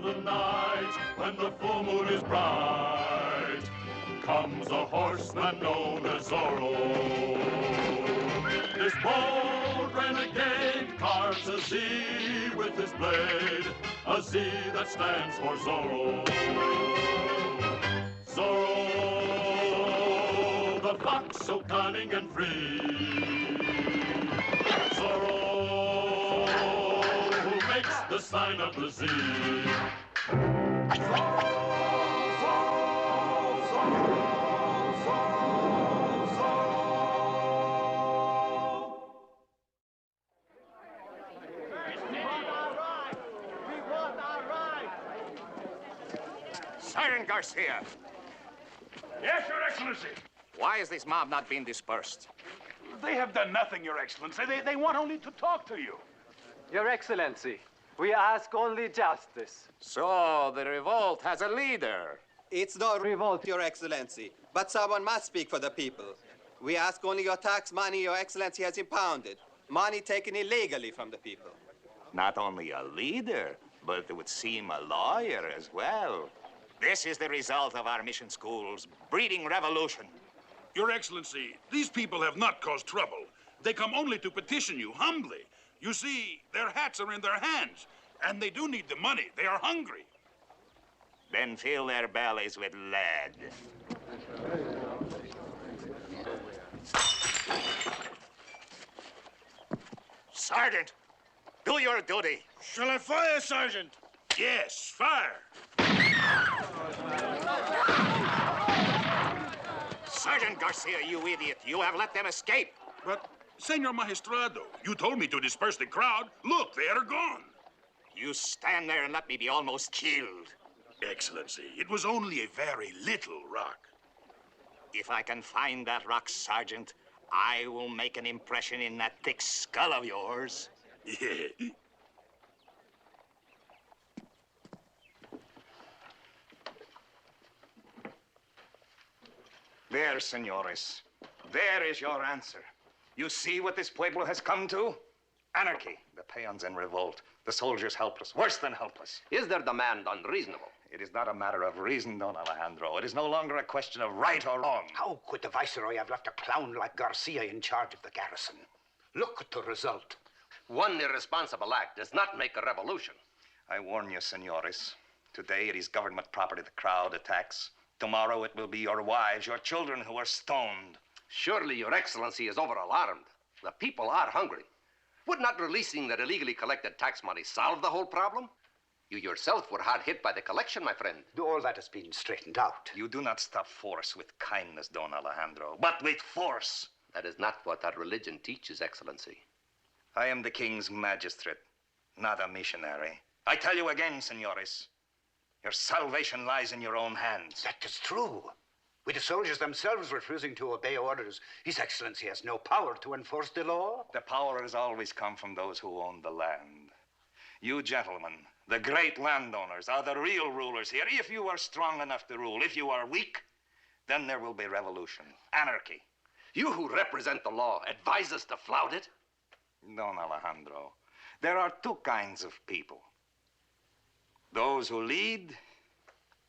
the night, when the full moon is bright, comes a horseman known as Zorro. This bold renegade carves a Z with his blade, a Z that stands for Zorro. Zorro, the fox so cunning and free. Zorro, who makes the sign of the Z. Sergeant Garcia. Yes, Your Excellency. Why is this mob not being dispersed? They have done nothing, Your Excellency. They want only to talk to you. Your Excellency, we ask only justice. So the revolt has a leader. It's no revolt, Your Excellency, but someone must speak for the people. We ask only your tax money Your Excellency has impounded, money taken illegally from the people. Not only a leader, but it would seem a lawyer as well. This is the result of our mission schools breeding revolution. Your Excellency, these people have not caused trouble. They come only to petition you humbly. You see, their hats are in their hands, and they do need the money. They are hungry. Then fill their bellies with lead. Sergeant, do your duty. Shall I fire, Sergeant? Yes, fire. Sergeant Garcia, you idiot. You have let them escape. But, Senor Magistrado, you told me to disperse the crowd. Look, they are gone. You stand there and let me be almost killed. Excellency, it was only a very little rock. If I can find that rock, Sergeant, I will make an impression in that thick skull of yours. Yeah. There, senores. There is your answer. You see what this pueblo has come to? Anarchy. The peons in revolt. The soldiers helpless. Worse than helpless. Is their demand unreasonable? It is not a matter of reason, Don Alejandro. It is no longer a question of right or wrong. How could the Viceroy have left a clown like Garcia in charge of the garrison? Look at the result. One irresponsible act does not make a revolution. I warn you, senores. Today it is government property the crowd attacks. Tomorrow it will be your wives, your children who are stoned. Surely Your Excellency is over-alarmed. The people are hungry. Would not releasing their illegally collected tax money solve the whole problem? You yourself were hard hit by the collection, my friend. All that has been straightened out. You do not stop force with kindness, Don Alejandro, but with force. That is not what our religion teaches, Excellency. I am the king's magistrate, not a missionary. I tell you again, senores, your salvation lies in your own hands. That is true. With the soldiers themselves refusing to obey orders, His Excellency has no power to enforce the law. The power has always come from those who own the land. You gentlemen, the great landowners, are the real rulers here. If you are strong enough to rule, if you are weak, then there will be revolution, anarchy. You who represent the law advise us to flout it? Don Alejandro, there are two kinds of people. Those who lead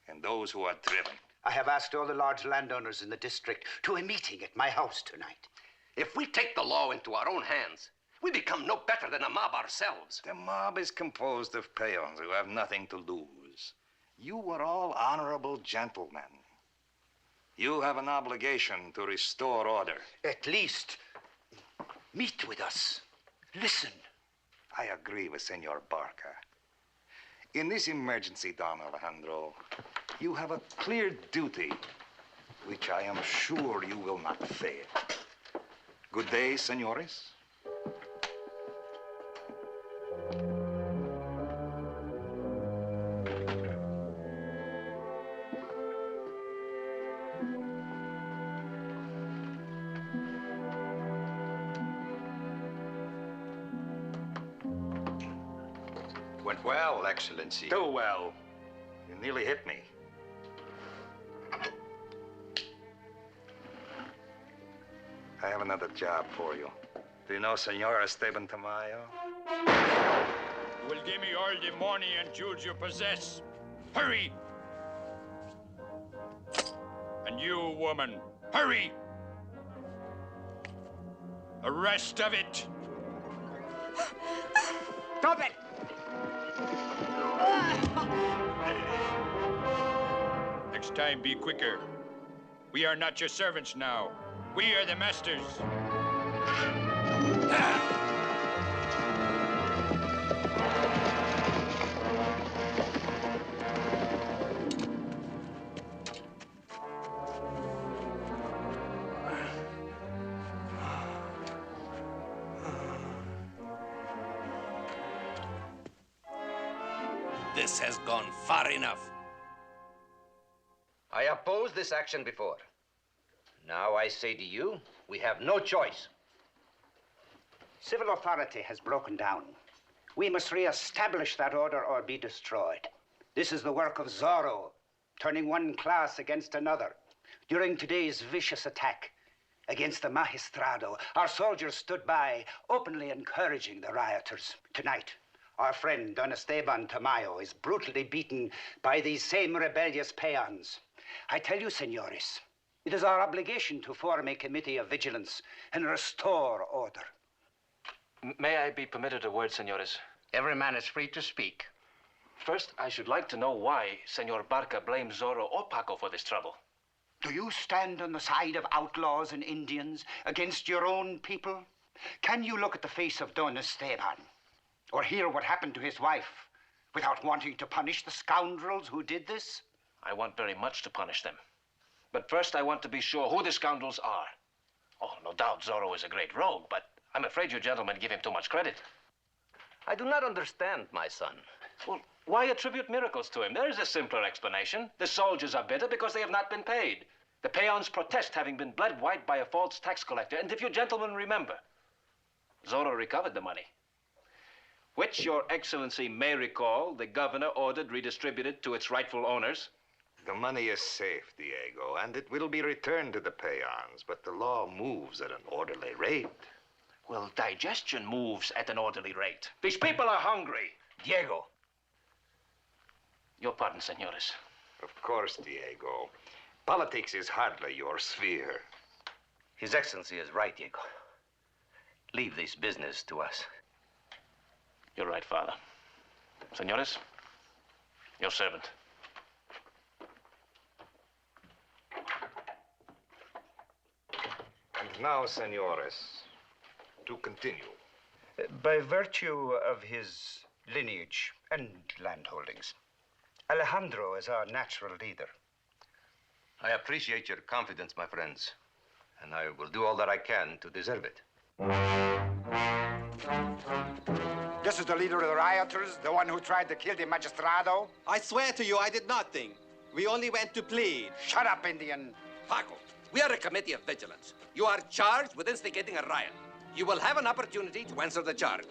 and those who are driven. I have asked all the large landowners in the district to a meeting at my house tonight. If we take the law into our own hands, we become no better than a mob ourselves. The mob is composed of peons who have nothing to lose. You are all honorable gentlemen. You have an obligation to restore order. At least, meet with us. Listen. I agree with Senor Barca. In this emergency, Don Alejandro, you have a clear duty, which I am sure you will not fail. Good day, senores. Went well, Excellency. Too well. You nearly hit me. I have another job for you. Do you know Senor Esteban Tamayo? You will give me all the money and jewels you possess. Hurry! And you, woman, hurry! The rest of it. Stop it! Next time, be quicker. We are not your servants now. We are the masters. This has gone far enough. I opposed this action before. Now I say to you, we have no choice. Civil authority has broken down. We must re-establish that order or be destroyed. This is the work of Zorro, turning one class against another. During today's vicious attack against the Magistrado, our soldiers stood by, openly encouraging the rioters. Tonight, our friend Don Esteban Tamayo is brutally beaten by these same rebellious peons. I tell you, senores, it is our obligation to form a committee of vigilance and restore order. May I be permitted a word, senores? Every man is free to speak. First, I should like to know why Senor Barca blames Zorro or Paco for this trouble. Do you stand on the side of outlaws and Indians against your own people? Can you look at the face of Don Esteban or hear what happened to his wife without wanting to punish the scoundrels who did this? I want very much to punish them. But first, I want to be sure who the scoundrels are. Oh, no doubt Zorro is a great rogue, but I'm afraid you gentlemen give him too much credit. I do not understand, my son. Well, why attribute miracles to him? There is a simpler explanation. The soldiers are bitter because they have not been paid. The peons protest having been bled white by a false tax collector. And if you gentlemen remember, Zorro recovered the money, which your excellency may recall the governor ordered redistributed to its rightful owners. The money is safe, Diego, and it will be returned to the peons, but the law moves at an orderly rate. Well, digestion moves at an orderly rate. These people are hungry. Diego. Your pardon, senores. Of course, Diego. Politics is hardly your sphere. His Excellency is right, Diego. Leave this business to us. You're right, Father. Senores, your servant. And now, senores, to continue. By virtue of his lineage and landholdings, Alejandro is our natural leader. I appreciate your confidence, my friends, and I will do all that I can to deserve it. This is the leader of the rioters, the one who tried to kill the Magistrado? I swear to you, I did nothing. We only went to plead. Shut up, Indian. Paco, we are a committee of vigilance. You are charged with instigating a riot. You will have an opportunity to answer the charge.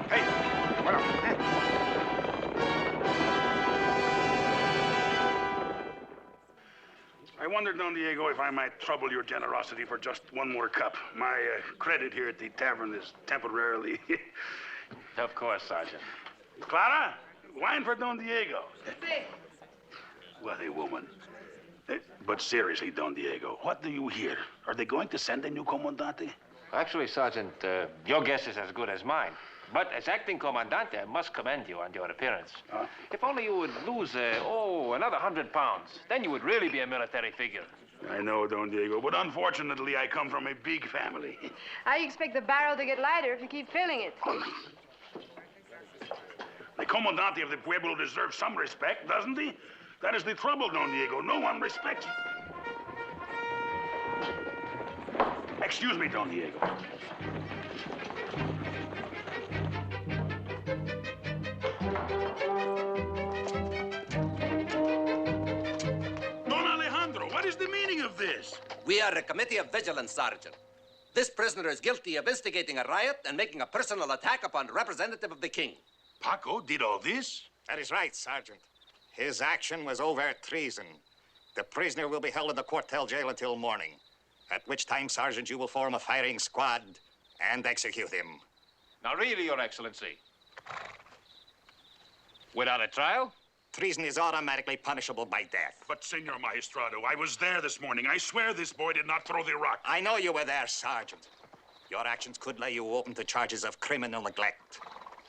Hey, what up? I wonder, Don Diego, if I might trouble your generosity for just one more cup. My credit here at the tavern is temporarily... Of course, Sergeant. Clara, wine for Don Diego. What a woman. But seriously, Don Diego, what do you hear? Are they going to send a new comandante? Actually, Sergeant, your guess is as good as mine. But as acting commandante, I must commend you on your appearance. If only you would lose, another 100 pounds. Then you would really be a military figure. I know, Don Diego, but unfortunately, I come from a big family. I expect the barrel to get lighter if you keep filling it. The comandante of the Pueblo deserves some respect, doesn't he? That is the trouble, Don Diego. No one respects him. Excuse me, Don Diego. Don Alejandro, what is the meaning of this? We are a committee of vigilance, Sergeant. This prisoner is guilty of instigating a riot and making a personal attack upon a representative of the king. Paco did all this? That is right, Sergeant. His action was overt treason. The prisoner will be held in the Cuartel jail until morning, at which time, Sergeant, you will form a firing squad and execute him. Now, really, Your Excellency, Without a trial? Treason is automatically punishable by death. But, Senor Magistrado, I was there this morning. I swear this boy did not throw the rock. I know you were there, Sergeant. Your actions could lay you open to charges of criminal neglect.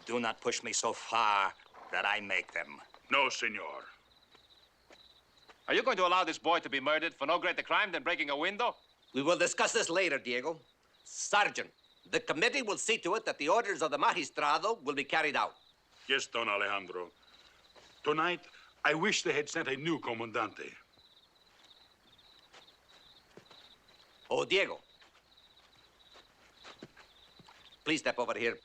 Do not push me so far that I make them. No, Senor. Are you going to allow this boy to be murdered for no greater crime than breaking a window? We will discuss this later, Diego. Sergeant, the committee will see to it that the orders of the magistrado will be carried out. Yes, Don Alejandro. Tonight, I wish they had sent a new comandante. Oh, Diego. Please step over here.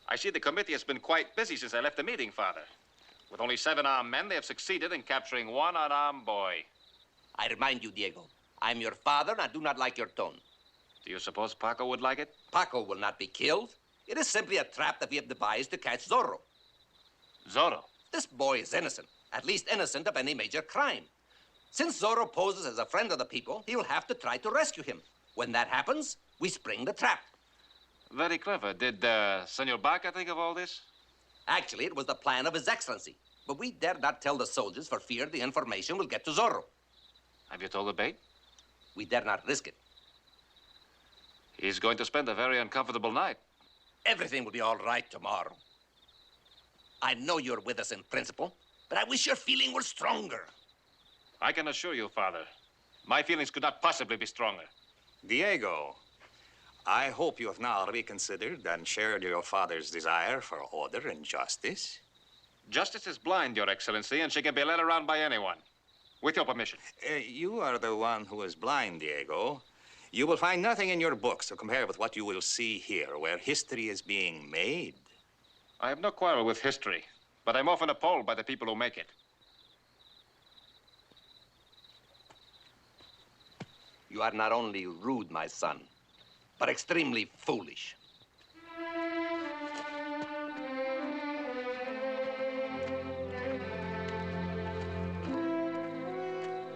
I see the committee has been quite busy since I left the meeting, Father. With only 7 armed men, they have succeeded in capturing 1 unarmed boy. I remind you, Diego, I'm your father and I do not like your tone. Do you suppose Paco would like it? Paco will not be killed. It is simply a trap that we have devised to catch Zorro. Zorro? This boy is innocent, at least innocent of any major crime. Since Zorro poses as a friend of the people, he will have to try to rescue him. When that happens, we spring the trap. Very clever. Did Senor Barca think of all this? Actually, it was the plan of His Excellency. But we dare not tell the soldiers for fear the information will get to Zorro. Have you told the bait? We dare not risk it. He's going to spend a very uncomfortable night. Everything will be all right tomorrow. I know you're with us in principle, but I wish your feeling were stronger. I can assure you, Father, my feelings could not possibly be stronger. Diego, I hope you have now reconsidered and shared your father's desire for order and justice. Justice is blind, Your Excellency, and she can be led around by anyone. With your permission. You are the one who is blind, Diego. You will find nothing in your books to compare with what you will see here, where history is being made. I have no quarrel with history, but I'm often appalled by the people who make it. You are not only rude, my son, but extremely foolish.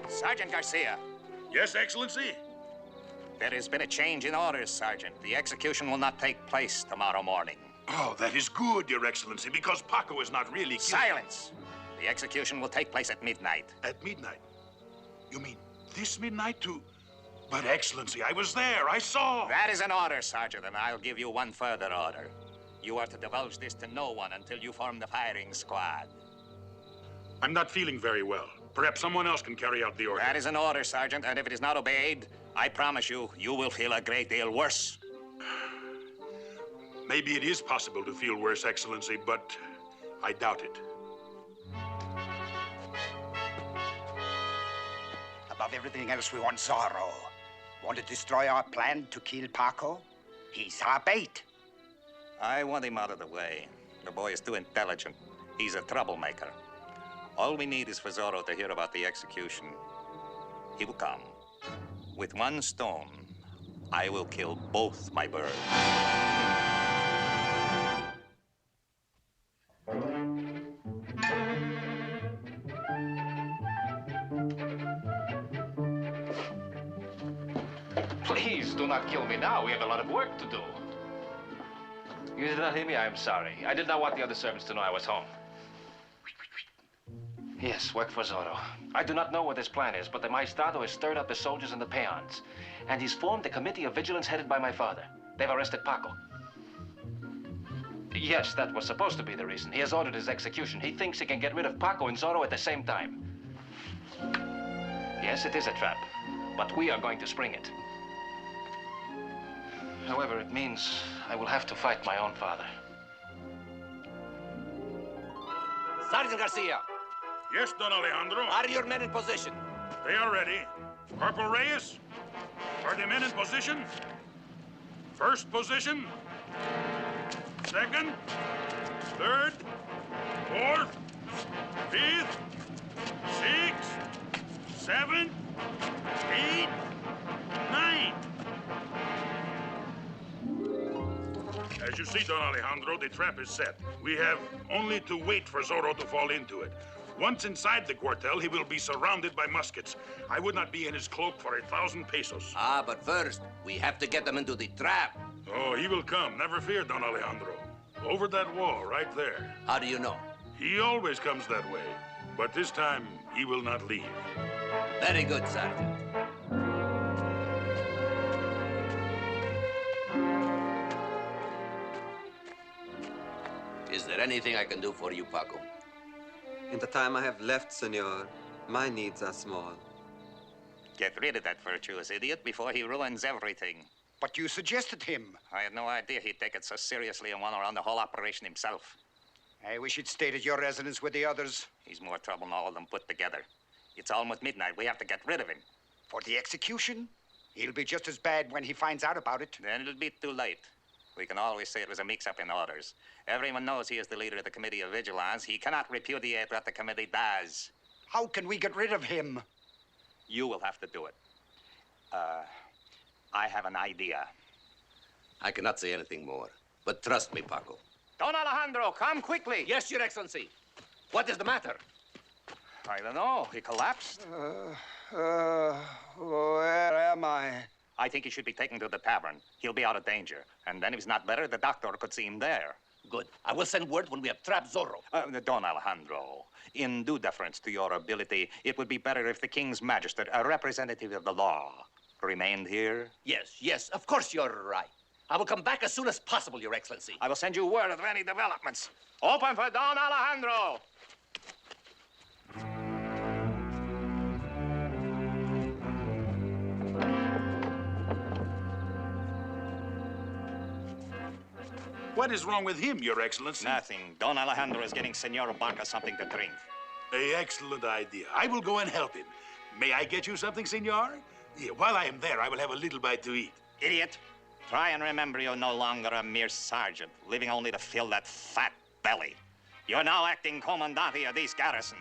Sergeant Garcia. Yes, Excellency? There has been a change in orders, Sergeant. The execution will not take place tomorrow morning. Oh, that is good, Your Excellency, because Paco is not really killed. Silence! The execution will take place at midnight. At midnight? You mean this midnight too? But, Excellency, I was there. I saw. That is an order, Sergeant, and I'll give you one further order. You are to divulge this to no one until you form the firing squad. I'm not feeling very well. Perhaps someone else can carry out the order. That is an order, Sergeant, and if it is not obeyed, I promise you, you will feel a great deal worse. Maybe it is possible to feel worse, Excellency, but I doubt it. Above everything else, we want Zorro. Want to destroy our plan to kill Paco? He's our bait. I want him out of the way. The boy is too intelligent. He's a troublemaker. All we need is for Zorro to hear about the execution. He will come. With one stone, I will kill both my birds. Please do not kill me now. We have a lot of work to do. You did not hear me? I am sorry. I did not want the other servants to know I was home. Yes, work for Zorro. I do not know what his plan is, but the Magistrado has stirred up the soldiers and the peons. And he's formed a committee of vigilance headed by my father. They've arrested Paco. Yes, that was supposed to be the reason. He has ordered his execution. He thinks he can get rid of Paco and Zorro at the same time. Yes, it is a trap, but we are going to spring it. However, it means I will have to fight my own father. Sergeant Garcia. Yes, Don Alejandro. Are your men in position? They are ready. Corporal Reyes, are the men in position? First position. Second. Third. Fourth. Fifth. Sixth. Seventh. Eighth. Ninth. As you see, Don Alejandro, the trap is set. We have only to wait for Zorro to fall into it. Once inside the cuartel, he will be surrounded by muskets. I would not be in his cloak for 1,000 pesos. But first, we have to get them into the trap. Oh, he will come. Never fear, Don Alejandro. Over that wall, right there. How do you know? He always comes that way. But this time, he will not leave. Very good, Sergeant. Is there anything I can do for you, Paco? In the time I have left, senor, my needs are small. Get rid of that virtuous idiot before he ruins everything. But you suggested him. I had no idea he'd take it so seriously and want to run the whole operation himself. I wish he'd stayed at your residence with the others. He's more trouble than all of them put together. It's almost midnight. We have to get rid of him. For the execution? He'll be just as bad when he finds out about it. Then it'll be too late. We can always say it was a mix-up in orders. Everyone knows he is the leader of the Committee of Vigilance. He cannot repudiate what the committee does. How can we get rid of him? You will have to do it. I have an idea. I cannot say anything more, but trust me, Paco. Don Alejandro, come quickly. Yes, Your Excellency. What is the matter? I don't know. He collapsed. Where am I? I think he should be taken to the tavern. He'll be out of danger. And then if he's not better, the doctor could see him there. Good. I will send word when we have trapped Zorro. Don Alejandro, in due deference to your ability, it would be better if the King's Magistrate, a representative of the law, remained here. Yes, of course you're right. I will come back as soon as possible, Your Excellency. I will send you word of any developments. Open for Don Alejandro. What is wrong with him, Your Excellency? Nothing. Don Alejandro is getting Senor Barca something to drink. An excellent idea. I will go and help him. May I get you something, senor? Yeah, while I am there, I will have a little bite to eat. Idiot. Try and remember you're no longer a mere sergeant, living only to fill that fat belly. You're now acting commandante of this garrison.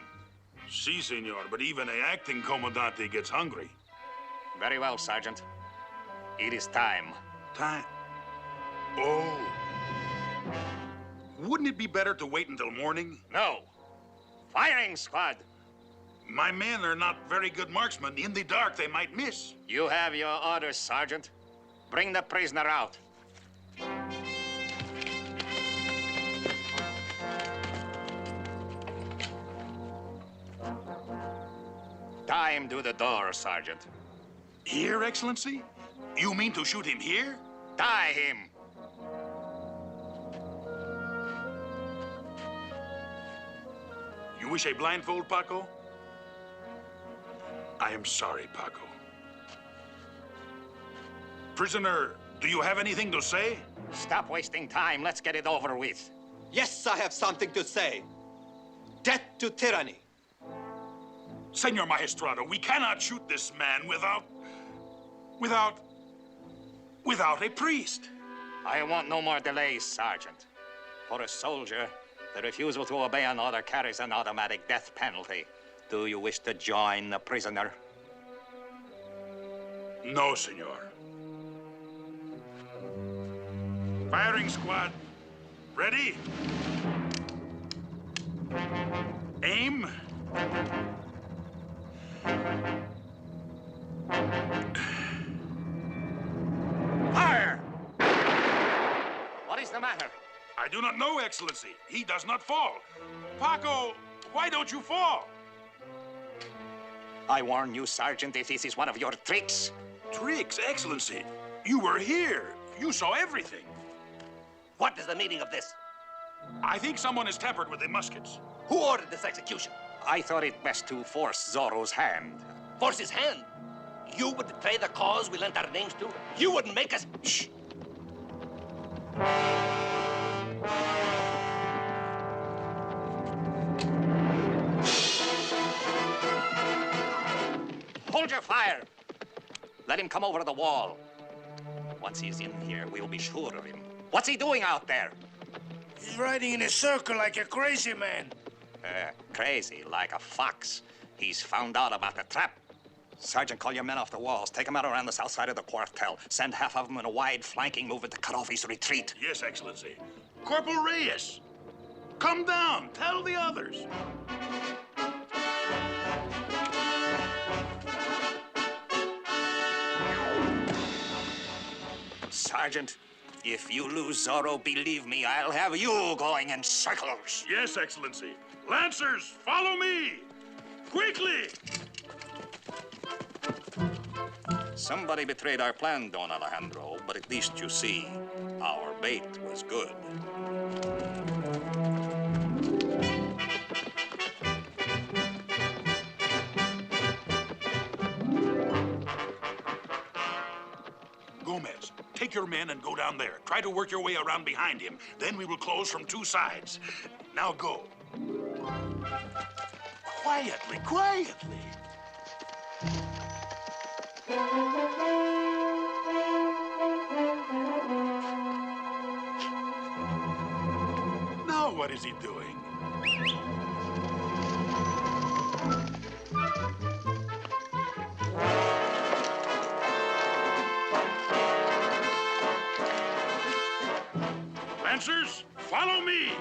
Si, senor, but even an acting commandante gets hungry. Very well, Sergeant. It is time. Time? Oh. Wouldn't it be better to wait until morning? No. Firing squad. My men are not very good marksmen. In the dark, they might miss. You have your orders, Sergeant. Bring the prisoner out. Tie him to the door, Sergeant. Here, Excellency? You mean to shoot him here? Tie him. You wish a blindfold, Paco? I am sorry, Paco. Prisoner, do you have anything to say? Stop wasting time. Let's get it over with. Yes, I have something to say. Death to tyranny. Senor Magistrado, we cannot shoot this man without a priest. I want no more delays, Sergeant. For a soldier, the refusal to obey an order carries an automatic death penalty. Do you wish to join the prisoner? No, senor. Firing squad, ready? Aim. Fire! What is the matter? I do not know, Excellency. He does not fall. Paco, why don't you fall? I warn you, Sergeant, if this is one of your tricks. Tricks, Excellency? You were here. You saw everything. What is the meaning of this? I think someone has tampered with the muskets. Who ordered this execution? I thought it best to force Zorro's hand. Force his hand? You would betray the cause we lent our names to? You wouldn't make us... Shh! Hold your fire! Let him come over the wall. Once he's in here, we'll be sure of him. What's he doing out there? He's riding in a circle like a crazy man. Crazy, like a fox. He's found out about the trap. Sergeant, call your men off the walls. Take them out around the south side of the quartel. Send half of them in a wide flanking movement to cut off his retreat. Yes, Excellency. Corporal Reyes, come down. Tell the others. Sergeant, If you lose Zorro, believe me, I'll have you going in circles. Yes, Excellency. Lancers, follow me! Quickly! Somebody betrayed our plan, Don Alejandro, but at least you see, our bait was good. Gomez, take your men and go down there. Try to work your way around behind him. Then we will close from two sides. Now go. Quietly, quietly. Now what is he doing? Lancers, follow me!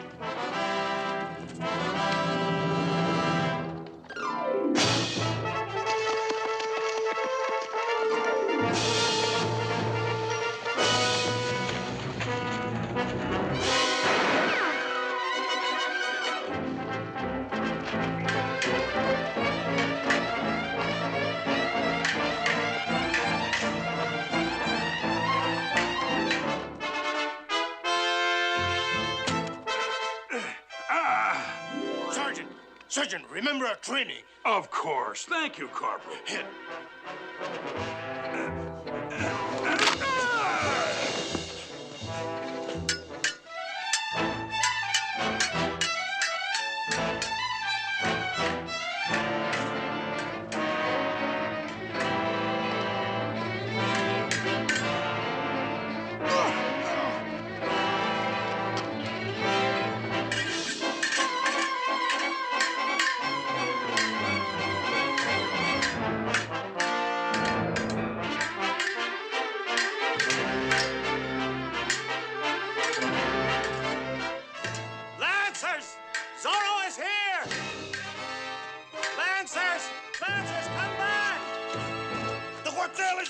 Sergeant, remember our training. Of course. Thank you, Corporal.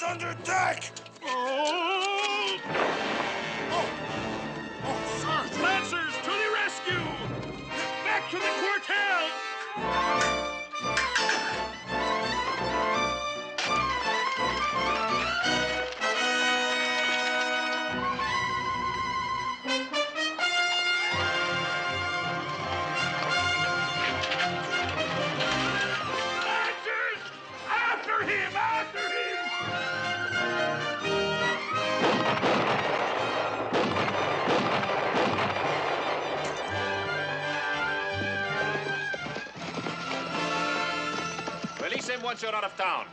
under attack! Sarge! Lancers, to the rescue! Back to the quartel! Release him once you're out of town.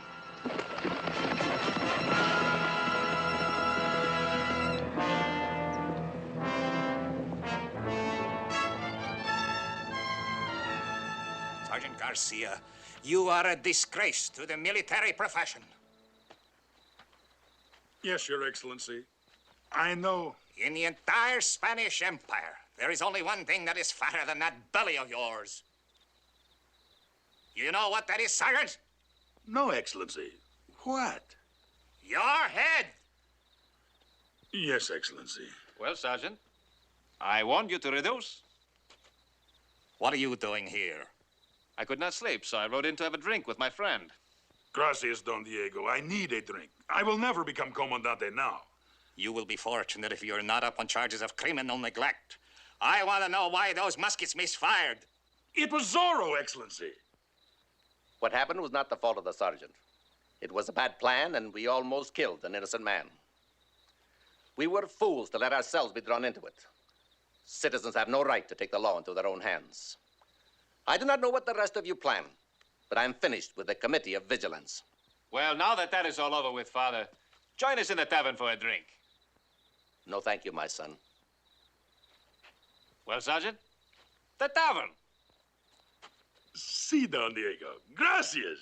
Sergeant Garcia, you are a disgrace to the military profession. Yes, Your Excellency. I know. In the entire Spanish Empire, there is only one thing that is fatter than that belly of yours. You know what that is, Sergeant? No, Excellency. What? Your head. Yes, Excellency. Well, Sergeant, I warned you to reduce. What are you doing here? I could not sleep, so I rode in to have a drink with my friend. Gracias, Don Diego. I need a drink. I will never become Comandante now. You will be fortunate if you're not up on charges of criminal neglect. I want to know why those muskets misfired. It was Zorro, Excellency. What happened was not the fault of the sergeant. It was a bad plan, and we almost killed an innocent man. We were fools to let ourselves be drawn into it. Citizens have no right to take the law into their own hands. I do not know what the rest of you plan, but I'm finished with the Committee of Vigilance. Well, now that is all over with, Father, join us in the tavern for a drink. No, thank you, my son. Well, Sergeant, the tavern. Sí, Don Diego. Gracias.